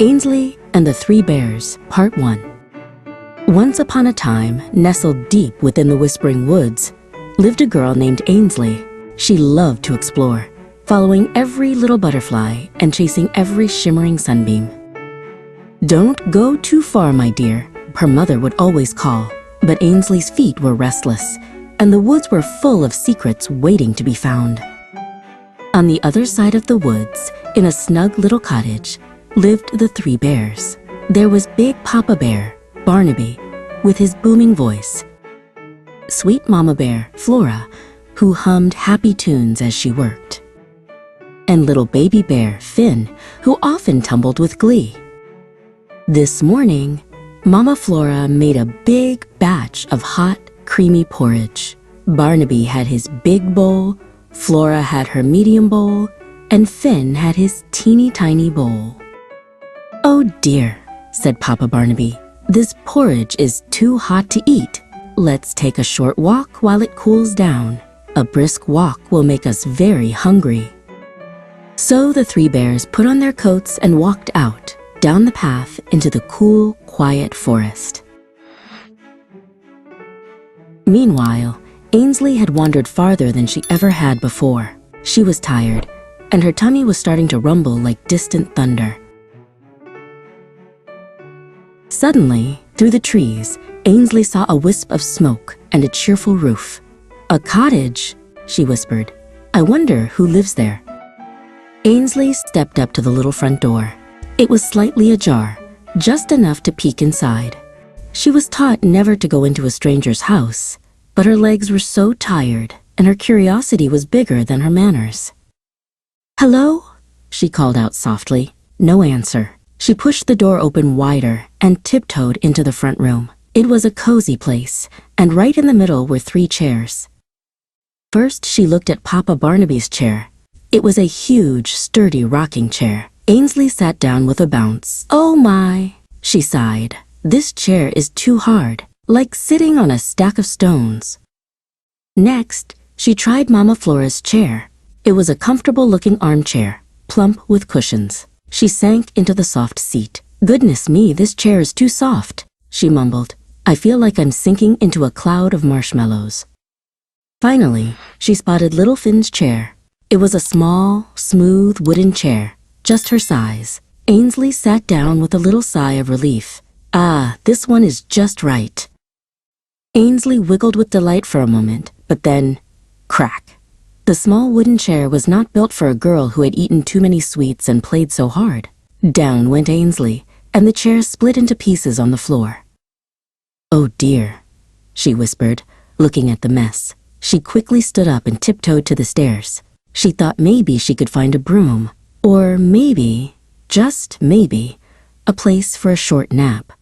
Ainsley and the Three Bears, Part 1. Once upon a time, nestled deep within the Whispering Woods, lived a girl named Ainsley. She loved to explore, following every little butterfly and chasing every shimmering sunbeam. "Don't go too far, my dear," her mother would always call, but Ainsley's feet were restless, and the woods were full of secrets waiting to be found. On the other side of the woods, in a snug little cottage, lived the Three Bears. There was Big Papa Bear, Barnaby, with his booming voice, Sweet Mama Bear, Flora, who hummed happy tunes as she worked, and little baby bear, Finn, who often tumbled with glee. This morning, Mama Flora made a big batch of hot, creamy porridge. Barnaby had his big bowl, Flora had her medium bowl, and Finn had his teeny tiny bowl. "Oh dear," said Papa Barnaby, "this porridge is too hot to eat. Let's take a short walk while it cools down. A brisk walk will make us very hungry." So the Three Bears put on their coats and walked out, down the path into the cool, quiet forest. Meanwhile, Ainsley had wandered farther than she ever had before. She was tired, and her tummy was starting to rumble like distant thunder. Suddenly, through the trees, Ainsley saw a wisp of smoke and a cheerful roof. "A cottage," she whispered. "I wonder who lives there." Ainsley stepped up to the little front door. It was slightly ajar, just enough to peek inside. She was taught never to go into a stranger's house, but her legs were so tired, and her curiosity was bigger than her manners. "Hello?" she called out softly. No answer. She pushed the door open wider and tiptoed into the front room. It was a cozy place, and right in the middle were 3 chairs. First, she looked at Papa Barnaby's chair. It was a huge, sturdy rocking chair. Ainsley sat down with a bounce. "Oh my," she sighed. "This chair is too hard, like sitting on a stack of stones." Next, she tried Mama Flora's chair. It was a comfortable-looking armchair, plump with cushions. She sank into the soft seat. "Goodness me, this chair is too soft," she mumbled. "I feel like I'm sinking into a cloud of marshmallows." Finally, she spotted little Finn's chair. It was a small, smooth wooden chair, just her size. Ainsley sat down with a little sigh of relief. "Ah, this one is just right." Ainsley wiggled with delight for a moment, but then, crack. The small wooden chair was not built for a girl who had eaten too many sweets and played so hard. Down went Ainsley, and the chair split into pieces on the floor. "Oh dear," she whispered, looking at the mess. She quickly stood up and tiptoed to the stairs. She thought maybe she could find a broom, or maybe, just maybe, a place for a short nap.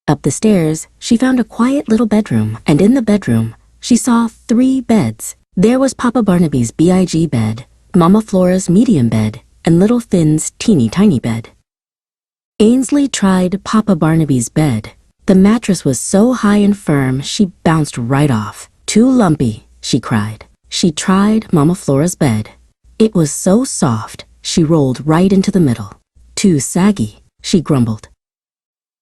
Up the stairs, she found a quiet little bedroom, and in the bedroom, she saw 3 beds. There was Papa Barnaby's big bed, Mama Flora's medium bed, and little Finn's teeny tiny bed. Ainsley tried Papa Barnaby's bed. The mattress was so high and firm, she bounced right off. "Too lumpy," she cried. She tried Mama Flora's bed. It was so soft, she rolled right into the middle. "Too saggy," she grumbled.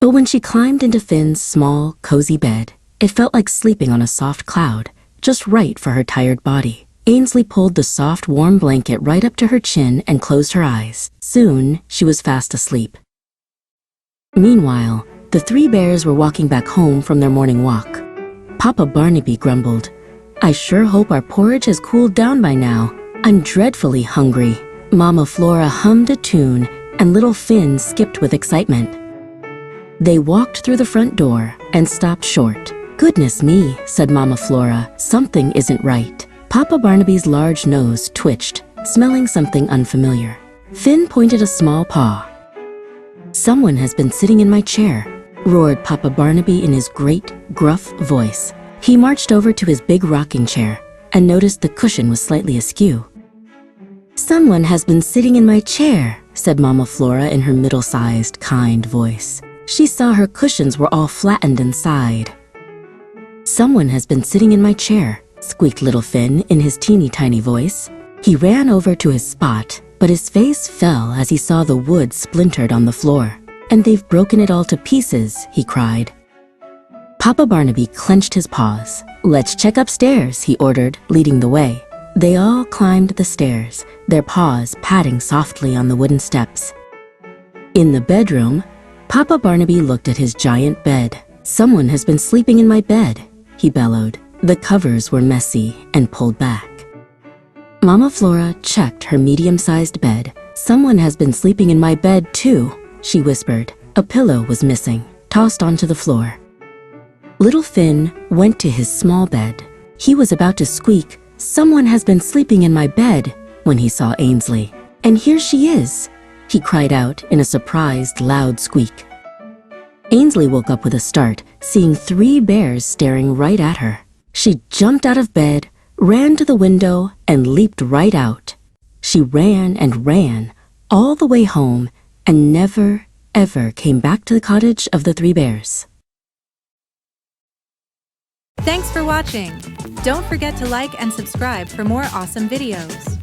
But when she climbed into Finn's small, cozy bed, it felt like sleeping on a soft cloud, just right for her tired body. Ainsley pulled the soft, warm blanket right up to her chin and closed her eyes. Soon, she was fast asleep. Meanwhile, the 3 bears were walking back home from their morning walk. Papa Barnaby grumbled, "I sure hope our porridge has cooled down by now. I'm dreadfully hungry." Mama Flora hummed a tune, and little Finn skipped with excitement. They walked through the front door and stopped short. "Goodness me," said Mama Flora, "something isn't right." Papa Barnaby's large nose twitched, smelling something unfamiliar. Finn pointed a small paw. "Someone has been sitting in my chair," roared Papa Barnaby in his great, gruff voice. He marched over to his big rocking chair and noticed the cushion was slightly askew. "Someone has been sitting in my chair," said Mama Flora in her middle-sized, kind voice. She saw her cushions were all flattened inside. "Someone has been sitting in my chair," squeaked little Finn in his teeny tiny voice. He ran over to his spot but his face fell as he saw the wood splintered on the floor. "And they've broken it all to pieces," he cried. Papa Barnaby clenched his paws. "Let's check upstairs," he ordered, leading the way. They all climbed the stairs, their paws patting softly on the wooden steps. In the bedroom, Papa Barnaby looked at his giant bed. "Someone has been sleeping in my bed," he bellowed. The covers were messy and pulled back. Mama Flora checked her medium-sized bed. "Someone has been sleeping in my bed too," she whispered. A pillow was missing, tossed onto the floor. Little Finn went to his small bed. He was about to squeak, "Someone has been sleeping in my bed," when he saw Ainsley. "And here she is," he cried out in a surprised, loud squeak. Ainsley woke up with a start, seeing 3 bears staring right at her. She jumped out of bed, ran to the window, and leaped right out. She ran and ran all the way home and never, ever came back to the cottage of the 3 bears. Thanks for watching. Don't forget to like and subscribe for more awesome videos.